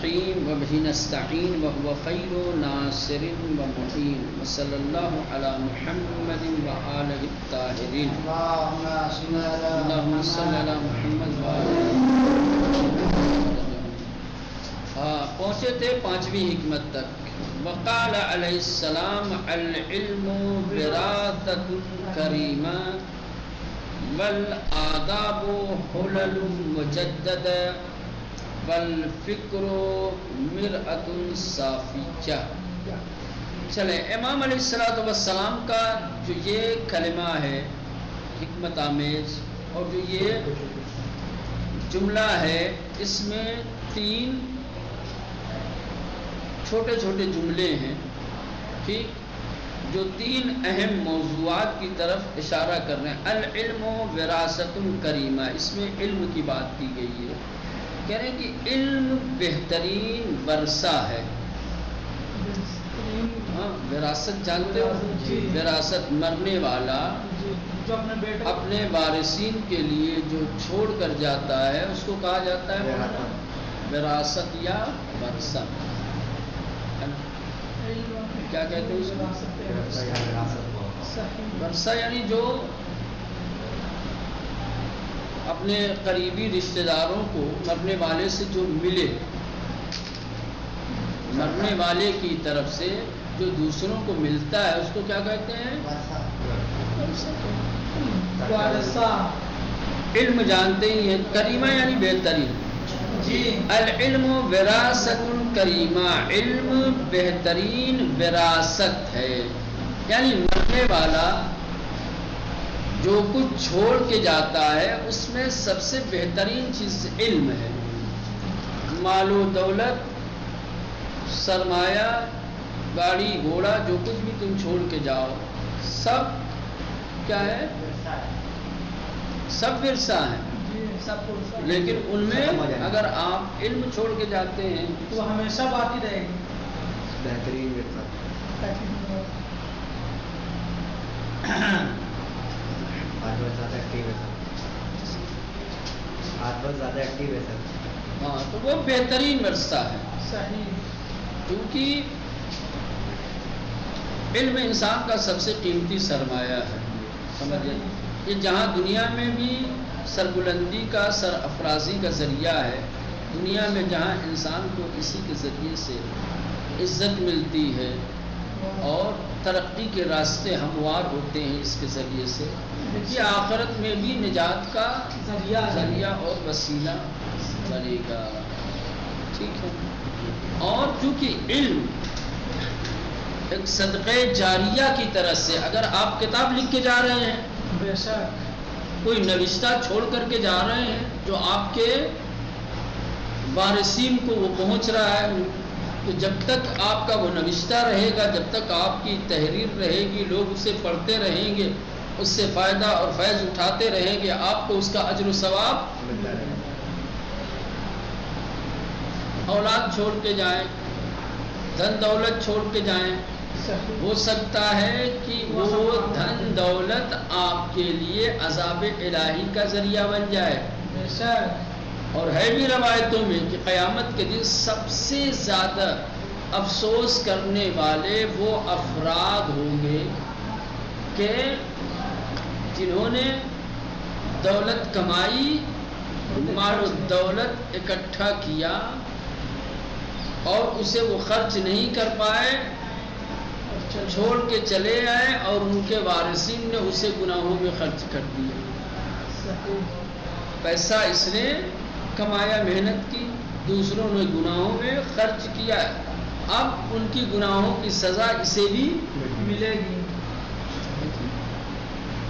الرحيم وبه نستعين وهو خير ناصر ومعين وصلى الله على محمد وآله الطاهرين اللهم صل على محمد وآله پہنچے تھے 5ویں حکمت تک. وقال علیہ السلام العلم وراثة کریمہ والآداب حلل مجددہ والفکر مرآۃ صافیہ. چلے امام علیہ السلام کا جو یہ کلمہ ہے حکمت آمیز اور جو یہ جملہ ہے اس میں 3 چھوٹے چھوٹے جملے ہیں ٹھیک جو 3 اہم موضوعات کی طرف اشارہ کر رہے ہیں. العلم وراثۃ کریمہ اس میں علم کی بات کی گئی ہے. کہہ رہے ہیں کہ علم بہترین ورثہ ہے. ہاں وراثت جانتے ہو وراثت مرنے والا جو اپنے وارثین کے لیے جو چھوڑ کر جاتا ہے اس کو کہا جاتا ہے وراثت یا ورثہ. کیا کہتے ہیں اس کو ورثہ یعنی جو اپنے قریبی رشتہ داروں کو مرنے والے سے جو ملے مرنے والے کی طرف سے جو دوسروں کو ملتا ہے اس کو کیا کہتے ہیں علم جانتے ہی ہیں. کریمہ یعنی بہترین. العلم وراثۃ کریمہ علم بہترین وراثت ہے یعنی مرنے والا جو کچھ چھوڑ کے جاتا ہے اس میں سب سے بہترین چیز علم ہے. مال و دولت سرمایہ گاڑی گھوڑا جو کچھ بھی تم چھوڑ کے جاؤ سب کیا ہے سب ورثہ ہیں لیکن ان میں اگر آپ علم چھوڑ کے جاتے ہیں تو ہمیشہ باقی رہے گی بہترین ورثہ. آج بہت زیادہ ایکٹیو ہے سر. ہاں تو وہ بہترین ورثہ ہے صحیح کیونکہ علم انسان کا سب سے قیمتی سرمایہ ہے. سمجھے یہ جہاں دنیا میں بھی سربلندی کا سر افرازی کا ذریعہ ہے دنیا میں جہاں انسان کو اسی کے ذریعے سے عزت ملتی ہے اور ترقی کے راستے ہموار ہوتے ہیں اس کے ذریعے سے یہ آخرت میں بھی نجات کا ذریعہ اور وسیلہ بنے گا. ٹھیک ہے. اور چونکہ علم ایک صدقہ جاریہ کی طرح سے اگر آپ کتاب لکھ کے جا رہے ہیں بے شک کوئی نوشتہ چھوڑ کر کے جا رہے ہیں جو آپ کے وارثین کو وہ پہنچ رہا ہے تو جب تک آپ کا وہ نوشتہ رہے گا جب تک آپ کی تحریر رہے گی لوگ اسے پڑھتے رہیں گے اس سے فائدہ اور فیض اٹھاتے رہیں گے آپ کو اس کا اجر و ثواب. اولاد چھوڑ کے جائیں دھن دولت چھوڑ کے جائیں ہو سکتا ہے کہ وہ دھن دولت آپ کے لیے عذاب الہی کا ذریعہ بن جائے. اور ہے بھی روایتوں میں کہ قیامت کے دن سب سے زیادہ افسوس کرنے والے وہ افراد ہوں گے کہ جنہوں نے دولت کمائی مال و دولت اکٹھا کیا اور اسے وہ خرچ نہیں کر پائے چھوڑ کے چلے آئے اور ان کے وارثین نے اسے گناہوں میں خرچ کر دیا. پیسہ اس نے کمایا محنت کی دوسروں نے گناہوں میں خرچ کیا اب ان کی گناہوں کی سزا اسے بھی ملے گی.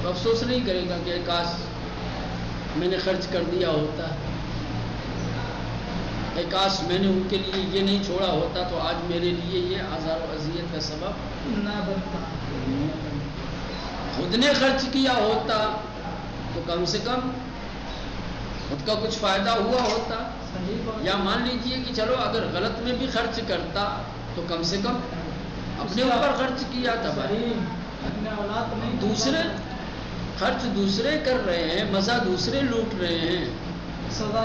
تو افسوس نہیں کرے گا کہ کاش میں نے خرچ کر دیا ہوتا کاش میں نے ان کے لیے یہ نہیں چھوڑا ہوتا تو آج میرے لیے یہ آزار و اذیت کا سبب نہ بنتا. خود نے خرچ کیا ہوتا تو کم سے کم خود کا کچھ فائدہ ہوا ہوتا. یا مان لیجئے کہ چلو اگر غلط میں بھی خرچ کرتا تو کم سے کم اپنے اوپر خرچ کیا تھا. دوسرے خرچ دوسرے کر رہے ہیں مزہ دوسرے لوٹ رہے ہیں سزا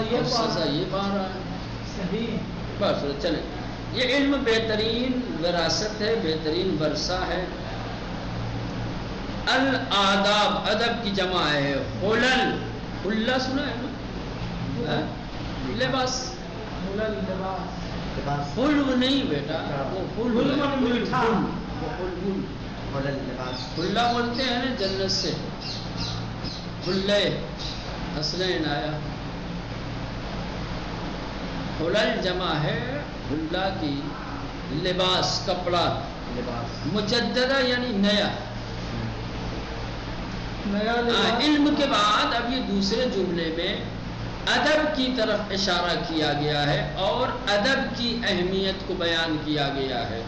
یہ پا رہا ہے. بس چلیں. یہ علم بہترین وراثت ہے، بہترین ورثہ ہے. الآداب ادب کی جمع ہے. حلل، حلہ سنا ہے نا؟ لباس. لباس حلو نہیں بیٹا، وہ حلم میٹھا. حلہ بولتے ہیں نا جنت سے. حلے حسنین آیا. حلل جمع ہے حلہ کی. لباس کپڑا. مجددہ یعنی نیا. نیا لباس. علم کے بعد اب یہ دوسرے جملے میں ادب کی طرف اشارہ کیا گیا ہے اور ادب کی اہمیت کو بیان کیا گیا ہے.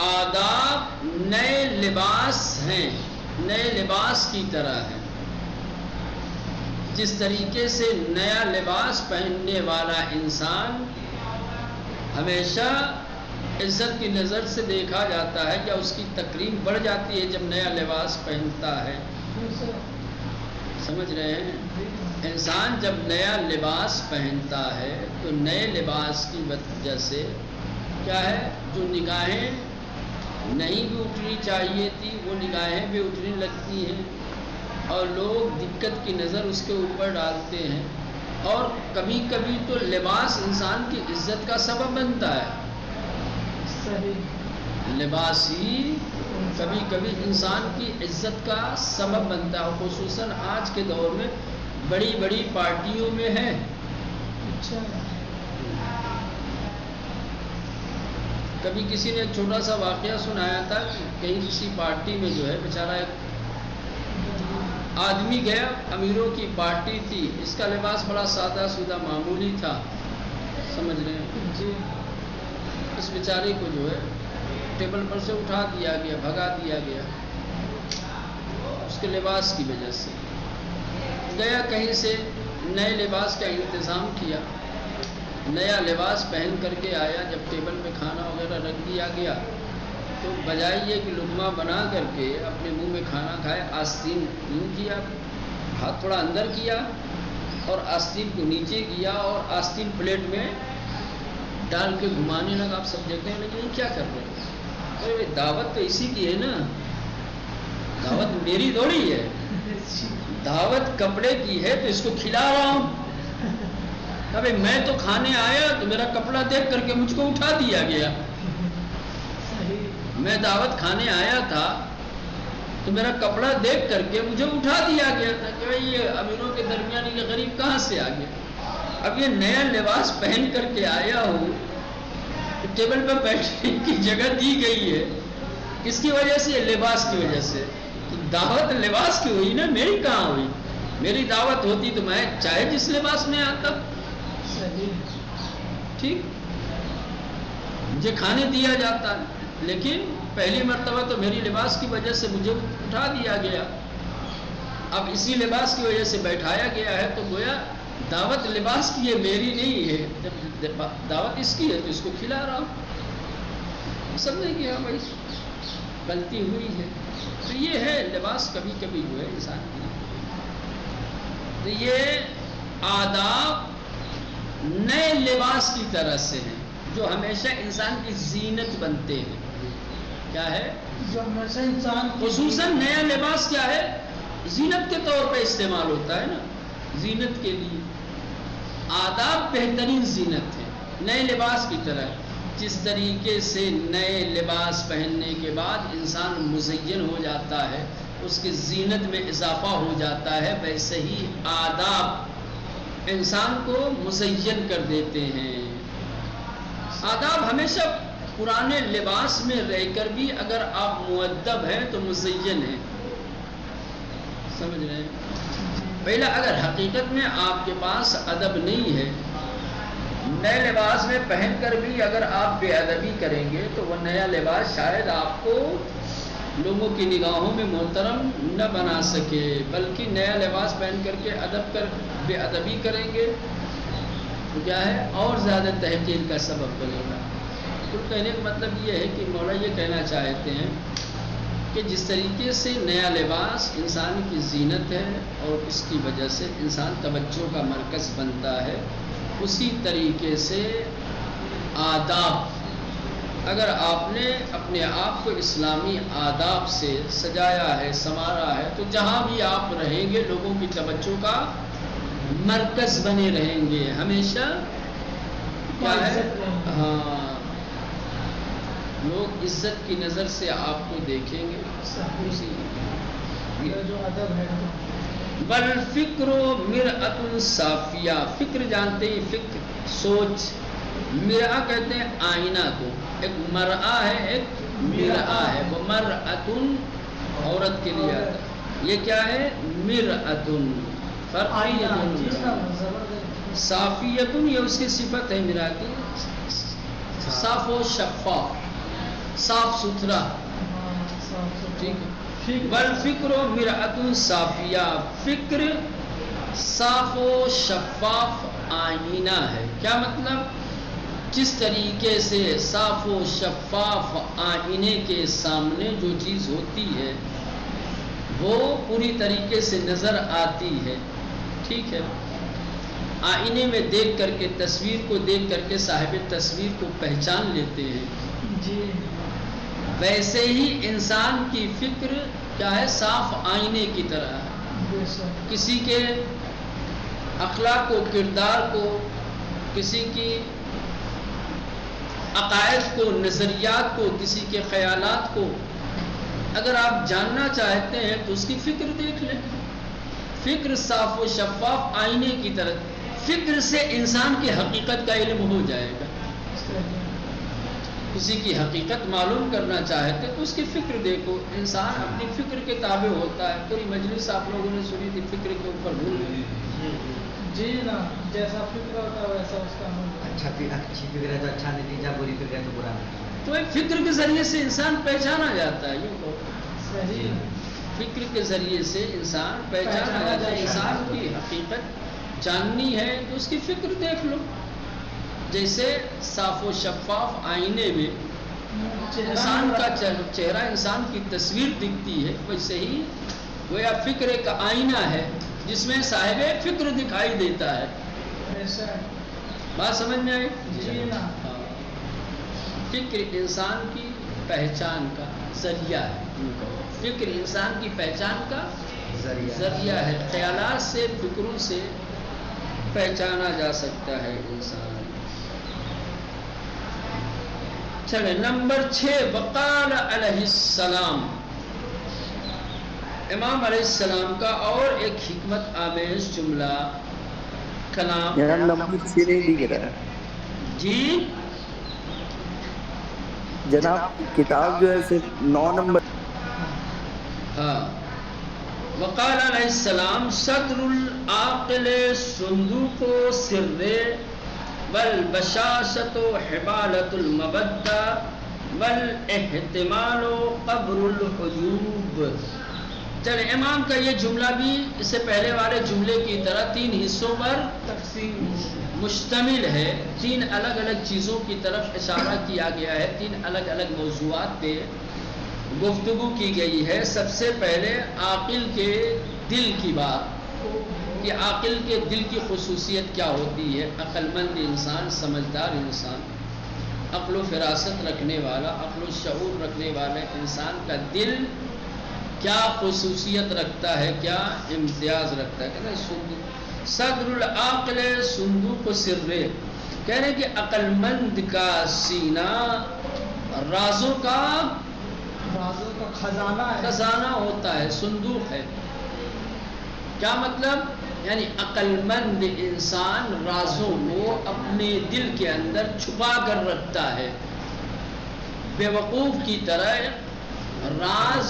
آداب نئے لباس ہیں، نئے لباس کی طرح ہیں. جس طریقے سے نیا لباس پہننے والا انسان ہمیشہ عزت کی نظر سے دیکھا جاتا ہے یا اس کی تکریم بڑھ جاتی ہے جب نیا لباس پہنتا ہے. سمجھ رہے ہیں؟ انسان جب نیا لباس پہنتا ہے تو نئے لباس کی وجہ سے کیا ہے، جو نگاہیں نہیں بھی اٹھنی چاہیے تھی وہ نگاہیں بھی اٹھنے لگتی ہیں اور لوگ دقت کی نظر اس کے اوپر ڈالتے ہیں. اور کبھی کبھی تو لباس انسان کی عزت کا سبب بنتا ہے. لباس ہی کبھی کبھی انسان کی عزت کا سبب بنتا ہے، خصوصاً آج کے دور میں بڑی بڑی پارٹیوں میں ہے. کبھی کسی نے ایک چھوٹا سا واقعہ سنایا تھا کہ کہیں کسی پارٹی میں جو ہے بیچارہ ایک آدمی گیا، امیروں کی پارٹی تھی، اس کا لباس بڑا سادہ سودہ معمولی تھا. سمجھ رہے ہیں جی؟ اس بیچارے کو جو ہے ٹیبل پر سے اٹھا دیا گیا، بھگا دیا گیا اس کے لباس کی وجہ سے. گیا کہیں سے نئے لباس کا انتظام کیا، نیا لباس پہن کر کے آیا. جب ٹیبل پہ کھانا وغیرہ رکھ دیا گیا تو بجائے یہ کہ لقمہ بنا کر کے اپنے منہ میں کھانا کھائے، آستین یوں کیا، ہاتھ تھوڑا اندر کیا اور آستین کو نیچے کیا اور آستین پلیٹ میں ڈال کے گھمانے لگا. آپ سب دیکھتے ہیں لیکن یہ کیا کر رہے ہیں؟ ارے دعوت تو اسی کی ہے نا، دعوت میری تھوڑی ہے، دعوت کپڑے کی ہے تو اس کو کھلا رہا ہوں. ابھی میں تو کھانے آیا تو میرا کپڑا دیکھ کر کے مجھ کو اٹھا دیا گیا. میں دعوت کھانے آیا تھا تو میرا کپڑا دیکھ کر کے مجھے اٹھا دیا گیا تھا کہ بھائی یہ امیروں کے درمیان یہ غریب کہاں سے آ گیا. اب یہ نیا لباس پہن کر کے آیا ہوں، ٹیبل پہ بیٹھنے کی جگہ دی گئی ہے، کس کی وجہ سے؟ لباس کی وجہ سے. تو دعوت لباس کی ہوئی نا، میری کہاں ہوئی؟ میری دعوت ہوتی تو میں چاہے جس لباس میں آتا. ٹھیک، مجھے کھانے دیا جاتا لیکن پہلی مرتبہ تو میری لباس کی وجہ سے مجھے اٹھا دیا گیا. اب اسی لباس کی وجہ سے بیٹھایا گیا ہے تو گویا دعوت لباس کی ہے، میری نہیں ہے. جب دعوت اس کی ہے تو اس کو کھلا رہا ہوں. سمجھے کہ ہاں بھائی غلطی ہوئی ہے. تو یہ ہے لباس کبھی کبھی جو ہے انسان کی. تو یہ آداب نئے لباس کی طرح سے ہیں جو ہمیشہ انسان کی زینت بنتے ہیں. کیا ہے؟ جو ہمیشہ انسان خصوصاً نیا لباس کیا ہے؟ زینت کے طور پہ استعمال ہوتا ہے نا، زینت کے لیے. آداب بہترین زینت ہے نئے لباس کی طرح. جس طریقے سے نئے لباس پہننے کے بعد انسان مزین ہو جاتا ہے، اس کی زینت میں اضافہ ہو جاتا ہے، ویسے ہی آداب انسان کو مزین کر دیتے ہیں. آداب ہمیشہ پرانے لباس میں رہ کر بھی اگر آپ مؤدب ہیں تو مزین ہیں. سمجھ رہے ہیں؟ پہلا اگر حقیقت میں آپ کے پاس ادب نہیں ہے، نئے لباس میں پہن کر بھی اگر آپ بے ادبی کریں گے تو وہ نیا لباس شاید آپ کو لوگوں کی نگاہوں میں محترم نہ بنا سکے، بلکہ نیا لباس پہن کر کے بے ادبی کریں گے تو کیا ہے اور زیادہ تحقیر کا سبب بنے گا. تو کہنے کا مطلب یہ ہے کہ مولا یہ کہنا چاہتے ہیں کہ جس طریقے سے نیا لباس انسان کی زینت ہے اور اس کی وجہ سے انسان توجہ کا مرکز بنتا ہے، اسی طریقے سے آداب، اگر آپ نے اپنے آپ کو اسلامی آداب سے سجایا ہے، سنوارا ہے، تو جہاں بھی آپ رہیں گے لوگوں کی توجہ کا مرکز بنے رہیں گے ہمیشہ۔ کیا ہے؟ ہاں، لوگ عزت کی نظر سے آپ کو دیکھیں گے۔ جو ادب ہے بل فکر و مرأۃ صافیہ، فکر جانتے ہیں، فکر سوچ، مرآ کہتے ہیں آئینہ کو، ایک مرآ ہے ایک مرآ ہے، وہ مرأۃ عورت کے لیے آتا ہے، یہ کیا ہے؟ مرأۃ، فرق نہیں ہے۔ صافیۃ یہ اس کی صفت ہے مرآ کی، صاف و شفاف، صاف ستھرا، ٹھیک ہے۔ بل فکر و مرأۃ صافیہ، فکر صاف و شفاف آئینہ ہے۔ کیا مطلب؟ جس طریقے سے صاف و شفاف آئینے کے سامنے جو چیز ہوتی ہے وہ پوری طریقے سے نظر آتی ہے، ٹھیک ہے، آئینے میں دیکھ کر کے، تصویر کو دیکھ کر کے صاحب تصویر کو پہچان لیتے ہیں، جی، ویسے ہی انسان کی فکر کیا ہے؟ صاف آئینے کی طرح ہے۔ کسی کے اخلاق کو، کردار کو، کسی کی عقائد کو، نظریات کو، کسی کے خیالات کو اگر آپ جاننا چاہتے ہیں تو اس کی فکر دیکھ لیں۔ فکر صاف و شفاف آئینے کی طرح، فکر سے انسان کی حقیقت کا علم ہو جائے گا۔ کسی کی حقیقت معلوم کرنا چاہتے تو اس کی فکر دیکھو، انسان اپنی فکر کے تابع ہوتا ہے۔ پوری مجلس آپ لوگوں نے سنی تھی، فکر کے اوپر بھول گئی۔ جی نا، جیسا فکر ہوتا ہے ویسا اس کا ہوگا۔ اچھی فکر ہے تو اچھا نتیجہ، بری فکر ہے تو برا نتیجہ۔ تو ایک فکر کے ذریعے سے انسان پہچانا جاتا ہے، یوں کہو، صحیح، فکر کے ذریعے سے انسان پہچانا جاتا ہے۔ انسان کی حقیقت جاننی ہے تو اس کی فکر دیکھ لو۔ جیسے صاف و شفاف آئینے میں انسان کا چہرہ، انسان کی تصویر دکھتی ہے، ویسے ہی گویا فکر ایک آئینہ ہے جس میں صاحب فکر دکھائی دیتا ہے۔ بات سمجھ میں آئی؟ جی نا، فکر انسان کی پہچان کا ذریعہ ہے، فکر انسان کی پہچان کا ذریعہ ہے۔ خیالات سے، فکروں سے پہچانا جا سکتا ہے انسان۔ چلے نمبر 6، وقال علیہ السلام، امام علیہ السلام کا اور ایک حکمت آمیز جملہ کلام۔ یہاں نمبر 6 نہیں دکھ رہا ہے جی جناب، کتاب جو ہے صرف 9 نمبر۔ ہاں، وقال علیہ السلام صدر العاقل صندوق سر بل بشاشت و حبالت المبدہ بل احتمال و قبر الحجوب۔ چلے امام کا یہ جملہ بھی اس سے پہلے والے جملے کی طرح 3 حصوں پر تقسیم مشتمل ہے، 3 الگ الگ چیزوں کی طرف اشارہ کیا گیا ہے، 3 الگ الگ موضوعات پہ گفتگو کی گئی ہے۔ سب سے پہلے عاقل کے دل کی بات، کہ عاقل کے دل کی خصوصیت کیا ہوتی ہے، عقل مند انسان، سمجھدار انسان، عقل و فراست رکھنے والا، عقل و شعور رکھنے والے انسان کا دل کیا خصوصیت رکھتا ہے، کیا امتیاز رکھتا ہے۔ کہتے ہیں صدر العاقل صندوق سر، کہہ رہے کہ عقل مند کا سینہ رازوں کا خزانہ ہوتا ہے، صندوق ہے۔ کیا مطلب؟ یعنی عقل مند انسان رازوں کو اپنے دل کے اندر چھپا کر رکھتا ہے، بے وقوف کی طرح راز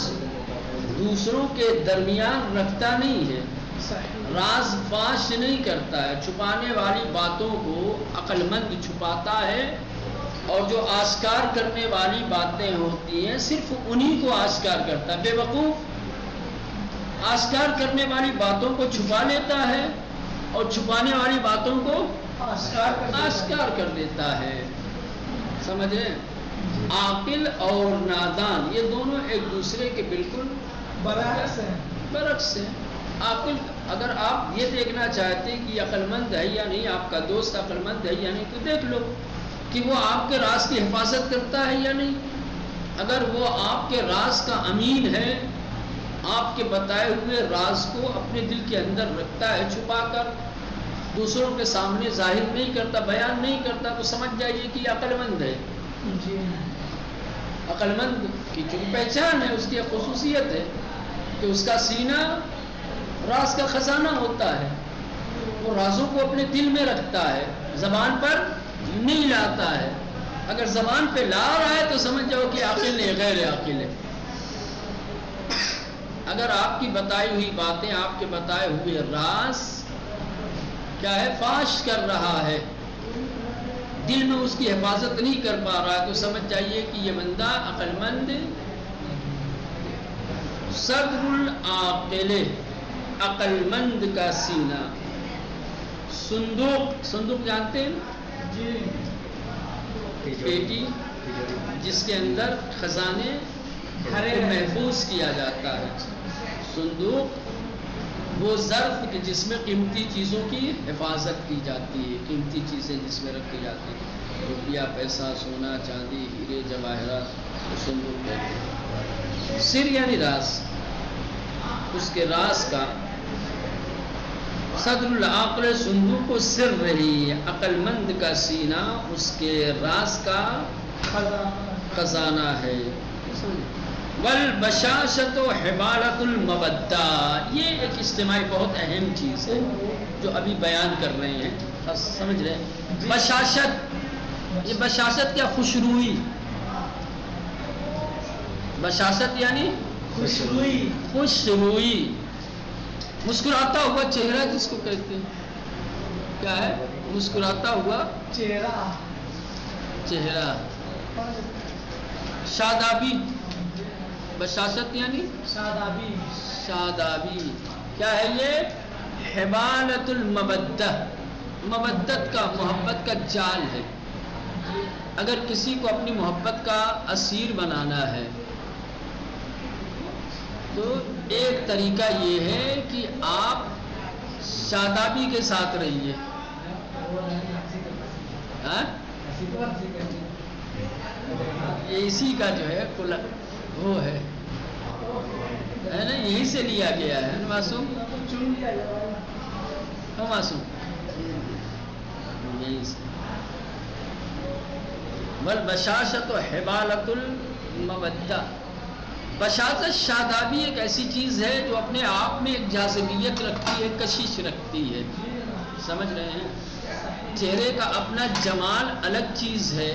دوسروں کے درمیان رکھتا نہیں ہے، راز فاش نہیں کرتا ہے، چھپانے والی باتوں کو عقل مند چھپاتا ہے، اور جو آشکار کرنے والی باتیں ہوتی ہیں صرف انہی کو آشکار کرتا ہے۔ بے وقوف آشکار کرنے والی باتوں کو چھپا لیتا ہے اور چھپانے والی باتوں کو آشکار کر دیتا ہے۔ سمجھ رہے ہیں؟ عاقل اور نادان یہ دونوں ایک دوسرے کے بالکل برعکس ہیں۔ عاقل اگر آپ یہ دیکھنا چاہتے ہیں کہ عقل مند ہے یا نہیں، آپ کا دوست عقل مند ہے یا نہیں، تو دیکھ لو کہ وہ آپ کے راز کی حفاظت کرتا ہے یا نہیں۔ اگر وہ آپ کے راز کا امین ہے، آپ کے بتائے ہوئے راز کو اپنے دل کے اندر رکھتا ہے چھپا کر، دوسروں کے سامنے ظاہر نہیں کرتا، بیان نہیں کرتا، تو سمجھ جائیے کہ یہ عقل مند ہے۔ جی عقل مند کی جو پہچان ہے، اس کی خصوصیت ہے کہ اس کا سینہ راز کا خزانہ ہوتا ہے، وہ رازوں کو اپنے دل میں رکھتا ہے، زبان پر نہیں لاتا ہے۔ اگر زبان پہ لا رہا ہے تو سمجھ جاؤ کہ عاقل ہے، غیر عاقل ہے۔ اگر آپ کی بتائی ہوئی باتیں، آپ کے بتائے ہوئے راز کیا ہے فاش کر رہا ہے، دل میں اس کی حفاظت نہیں کر پا رہا ہے، تو سمجھ جائیے کہ یہ بندہ عقل مند، صدر العاقل، عقل مند کا سینہ۔ صندوق جانتے ہیں؟ جی پیٹی جس کے اندر خزانے کو محفوظ کیا جاتا ہے۔ صندوق وہ ظرف کہ جس میں قیمتی چیزوں کی حفاظت کی جاتی ہے، قیمتی چیزیں جس میں رکھی جاتی ہیں، روپیہ، پیسہ، سونا، چاندی، ہیرے، جواہرات، صندوق کہتے ہیں۔ سر یعنی راز، اس کے راز کا صدر العقل، صندوق و سر رہی، عقل مند کا سینہ اس کے راز کا خزانہ ہے۔ والبشاشۃ حبالۃ المودہ، یہ ایک اجتماعی بہت اہم چیز ہے جو ابھی بیان کر رہے ہیں، سمجھ رہے ہیں؟ بشاشت، یہ بشاشت کیا؟ خوشروئی۔ بشاشت یعنی خوشروئی، خوشروئی، مسکراتا ہوا چہرہ جس کو کہتے ہیں، کیا ہے؟ مسکراتا ہوا چہرہ، شادابی۔ بشاشت یعنی شادابی، کیا ہے یہ؟ حبالۃ المودہ، مودت کا، محبت کا جال ہے۔ اگر کسی کو اپنی محبت کا اسیر بنانا ہے تو ایک طریقہ یہ ہے کہ آپ شادابی کے ساتھ رہیے۔ یہ اسی کا جو ہے وہ ہے نا، یہیں سے لیا گیا ہے معصوم، معصوم یہیں سے۔ والبشاشۃ حبالۃ المودہ، بشاشت، شادابی ایک ایسی چیز ہے جو اپنے آپ میں ایک جاذبیت رکھتی ہے، کشش رکھتی ہے، سمجھ رہے ہیں؟ چہرے کا اپنا جمال الگ چیز ہے،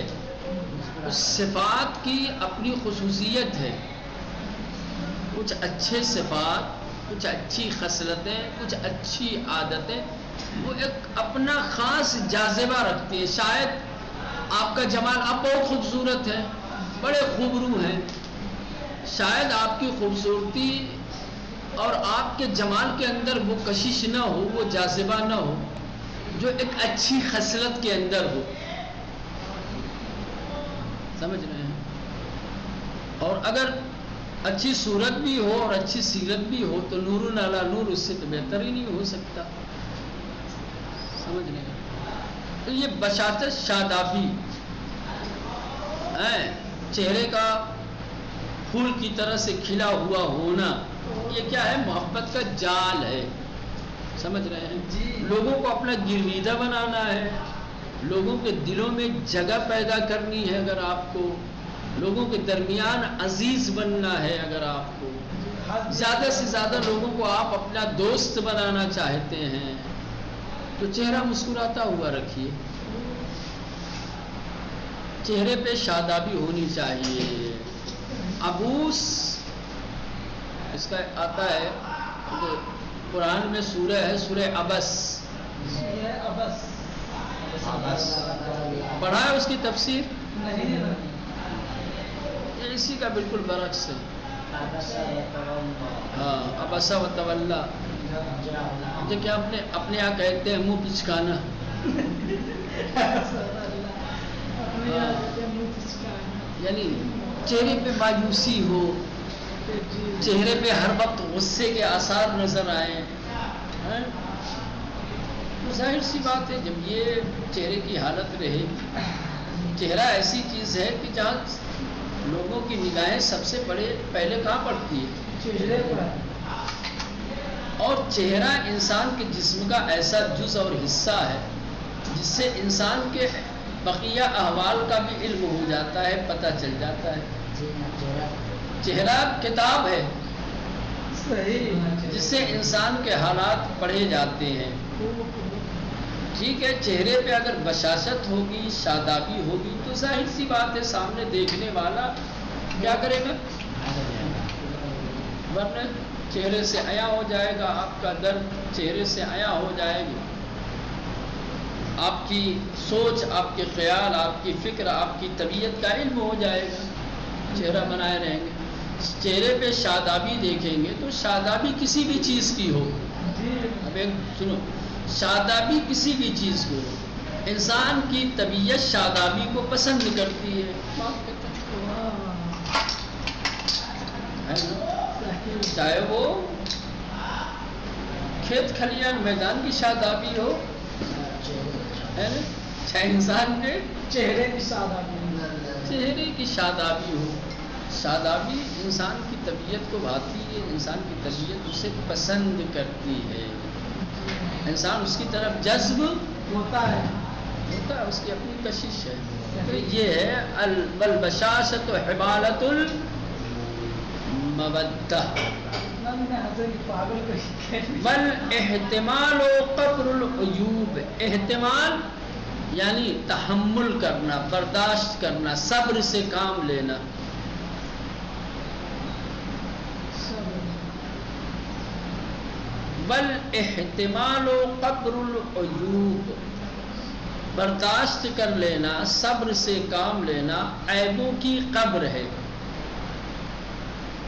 اس صفات کی اپنی خصوصیت ہے، کچھ اچھے صفات، کچھ اچھی خصلتیں، کچھ اچھی عادتیں، وہ ایک اپنا خاص جاذبہ رکھتی ہے۔ شاید آپ کا جمال، آپ بہت خوبصورت ہیں، بڑے خوبرو ہیں، شاید آپ کی خوبصورتی اور آپ کے جمال کے اندر وہ کشش نہ ہو، وہ جاذبہ نہ ہو جو ایک اچھی خصلت کے اندر ہو، سمجھ رہے ہیں؟ اور اگر اچھی صورت بھی ہو اور اچھی سیرت بھی ہو تو نور علی نور، اس سے تو بہتر ہی نہیں ہو سکتا، سمجھ رہے ہیں؟ تو یہ بشاشت، شادابی، چہرے کا پھول کی طرح سے کھلا ہوا ہونا، یہ کیا ہے؟ محبت کا جال ہے، سمجھ رہے ہیں؟ لوگوں کو اپنا گرویدہ بنانا ہے، لوگوں کے دلوں میں جگہ پیدا کرنی ہے، اگر آپ کو لوگوں کے درمیان عزیز بننا ہے، اگر آپ کو زیادہ سے زیادہ لوگوں کو آپ اپنا دوست بنانا چاہتے ہیں تو چہرہ مسکراتا ہوا رکھیے، چہرے پہ شادابی ہونی چاہیے۔ عبوس، اس کا آتا ہے قرآن میں سورہ ہے، سورہ عبس، پڑھا ہے اس کی تفسیر؟ یہ اسی کا بالکل برعکس ہے۔ ہاں، عبس و تولا، یہ کیا اپنے یہاں کہتے ہیں منہ پچکانا، یعنی چہرے پہ مایوسی ہو، چہرے پہ ہر وقت غصے کے آثار نظر آئے، تو ظاہر سی بات ہے جب یہ چہرے کی حالت رہے، چہرہ ایسی چیز ہے کہ جہاں لوگوں کی نگاہیں سب سے پہلے کہاں پڑتی ہے؟ چہرے پر۔ اور چہرہ انسان کے جسم کا ایسا جز اور حصہ ہے جس سے انسان کے بقیہ احوال کا بھی علم ہو جاتا ہے، پتہ چل جاتا ہے۔ چہرہ کتاب ہے جس سے انسان کے حالات پڑھے جاتے ہیں۔ ٹھیک ہے، چہرے پہ اگر بشاشت ہوگی، شادابی ہوگی تو ظاہر سی بات ہے سامنے دیکھنے والا کیا کرے گا؟ ورنہ چہرے سے عیاں ہو جائے گا، آپ کا درد چہرے سے عیاں ہو جائے گا، آپ کی سوچ، آپ کے خیال، آپ کی فکر، آپ کی طبیعت کا علم ہو جائے گا، چہرہ بنائے رہیں گے۔ چہرے پہ شادابی دیکھیں گے تو شادابی کسی بھی چیز کی ہو، اب ایک سنو، شادابی کسی بھی چیز کو، انسان کی طبیعت شادابی کو پسند کرتی ہے، چاہے وہ کھیت کھلیان میدان کی شادابی ہو، چاہے انسان کے چہرے کی شادابی، چہرے کی شادابی ہو۔ شادابی انسان کی طبیعت کو بھاتی ہے، انسان کی طبیعت اسے پسند کرتی ہے، انسان اس کی طرف جذب ہوتا ہے، اس کی اپنی کشش ہے۔ تو یہ ہے البشاشۃ حبالۃ المودہ والاحتمال قبر العیوب۔ احتمال یعنی تحمل کرنا، برداشت کرنا، صبر سے کام لینا۔ والاحتمال قبر العیوب، برداشت کر لینا، صبر سے کام لینا عیبوں کی قبر ہے۔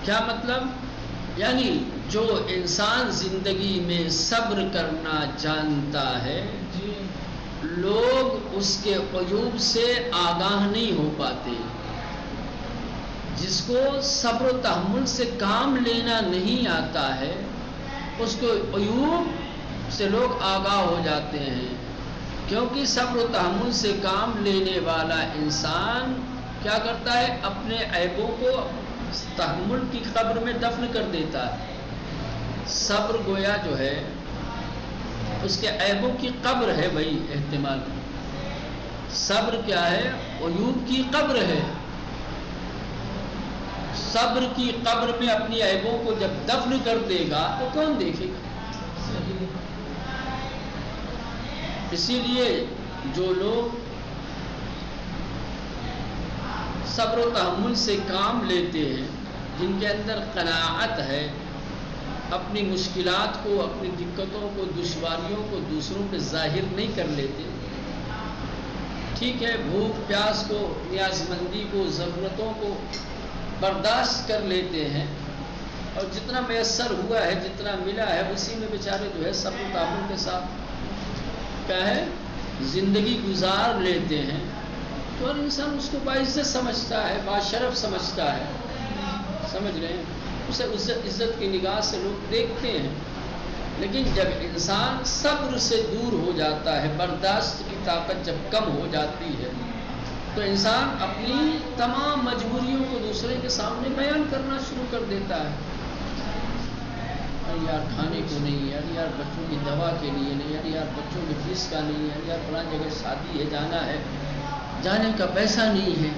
کیا مطلب؟ یعنی جو انسان زندگی میں صبر کرنا جانتا ہے، لوگ اس کے عیوب سے آگاہ نہیں ہو پاتے۔ جس کو صبر و تحمل سے کام لینا نہیں آتا ہے، اس کو عیوب سے لوگ آگاہ ہو جاتے ہیں، کیونکہ صبر و تحمل سے کام لینے والا انسان کیا کرتا ہے؟ اپنے عیبوں کو تحمل کی قبر میں دفن کر دیتا ہے۔ صبر گویا جو ہے اس کے عیبوں کی قبر ہے، بھائی احتمال۔ صبر کیا ہے؟ عیوب کی قبر ہے۔ صبر کی قبر میں اپنی عیبوں کو جب دفن کر دے گا تو کون دیکھے گا؟ اسی لیے جو لوگ صبر و تحمل سے کام لیتے ہیں، جن کے اندر قناعت ہے، اپنی مشکلات کو، اپنی دقتوں کو، دشواریوں کو دوسروں پہ ظاہر نہیں کر لیتے، ٹھیک ہے، بھوک پیاس کو، نیاز مندی کو، ضرورتوں کو برداشت کر لیتے ہیں، اور جتنا میسر ہوا ہے، جتنا ملا ہے، اسی میں بیچارے جو ہے صبر و تحمل کے ساتھ کیا ہے زندگی گزار لیتے ہیں، تو ہر انسان اس کو باعزت سمجھتا ہے، باشرف سمجھتا ہے، سمجھ رہے ہیں، اسے عزت کی نگاہ سے لوگ دیکھتے ہیں۔ لیکن جب انسان صبر سے دور ہو جاتا ہے، برداشت کی طاقت جب کم ہو جاتی ہے، تو انسان اپنی تمام مجبوریوں کو دوسرے کے سامنے بیان کرنا شروع کر دیتا ہے۔ یار کھانے کو نہیں، یار بچوں کی دوا کے لیے نہیں، یار بچوں کی فیس کا نہیں ہے، یار فلاں جگہ شادی ہے جانا ہے، جانے کا پیسہ نہیں ہے۔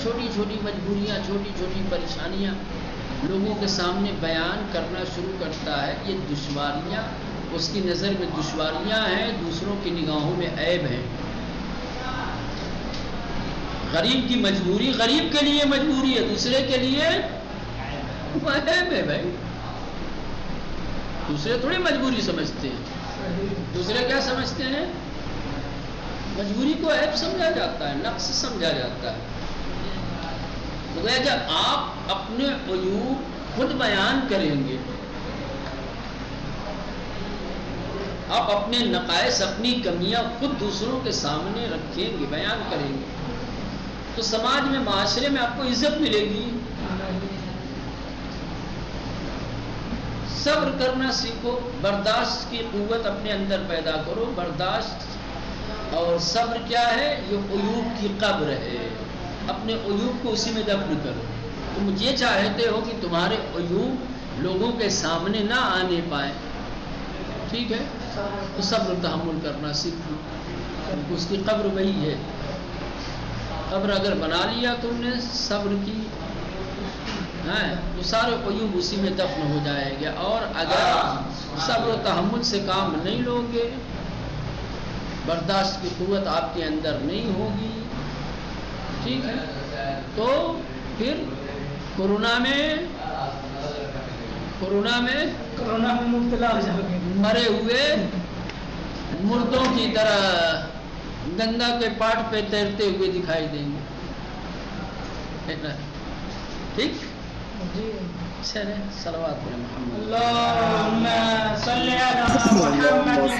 چھوٹی چھوٹی مجبوریاں، چھوٹی چھوٹی پریشانیاں لوگوں کے سامنے بیان کرنا شروع کرتا ہے۔ یہ دشواریاں اس کی نظر میں دشواریاں ہیں، دوسروں کی نگاہوں میں عیب ہیں۔ غریب کی مجبوری غریب کے لیے مجبوری ہے، دوسرے کے لیے عیب ہے بھائی۔ دوسرے تھوڑی مجبوری سمجھتے ہیں، دوسرے کیا سمجھتے ہیں؟ مجبوری کو عیب سمجھا جاتا ہے، نقص سمجھا جاتا ہے۔ تو جب آپ اپنے عیوب خود بیان کریں گے، آپ اپنے نقائص، اپنی کمیاں خود دوسروں کے سامنے رکھیں گے، بیان کریں گے، تو سماج میں، معاشرے میں آپ کو عزت ملے گی۔ صبر کرنا سیکھو، برداشت کی قوت اپنے اندر پیدا کرو. برداشت اور صبر کیا ہے؟ یہ عیوب کی قبر ہے. اپنے عیوب کو اسی میں دفن کرو. تم یہ چاہتے ہو کہ تمہارے عیوب لوگوں کے سامنے نہ آنے پائیں، ٹھیک ہے؟ تو صبر و تحمل کرنا سیکھو، کیونکہ اس کی قبر وہی ہے. قبر اگر بنا لیا تم نے صبر کی، تو سارے عیوب اسی میں دفن ہو جائے گا. اور اگر صبر و تحمل سے کام نہیں لو گے، برداشت کی قوت آپ کے اندر نہیں ہوگی، ٹھیک ہے، تو پھر کورونا میں مبتلا ہو جاؤ گے، مرے ہوئے مردوں کی طرح گنگا کے پاٹ پہ تیرتے ہوئے دکھائی دیں گے. ٹھیک، جی. چلیں صلوات علی محمد. اللہم صلی علی محمد.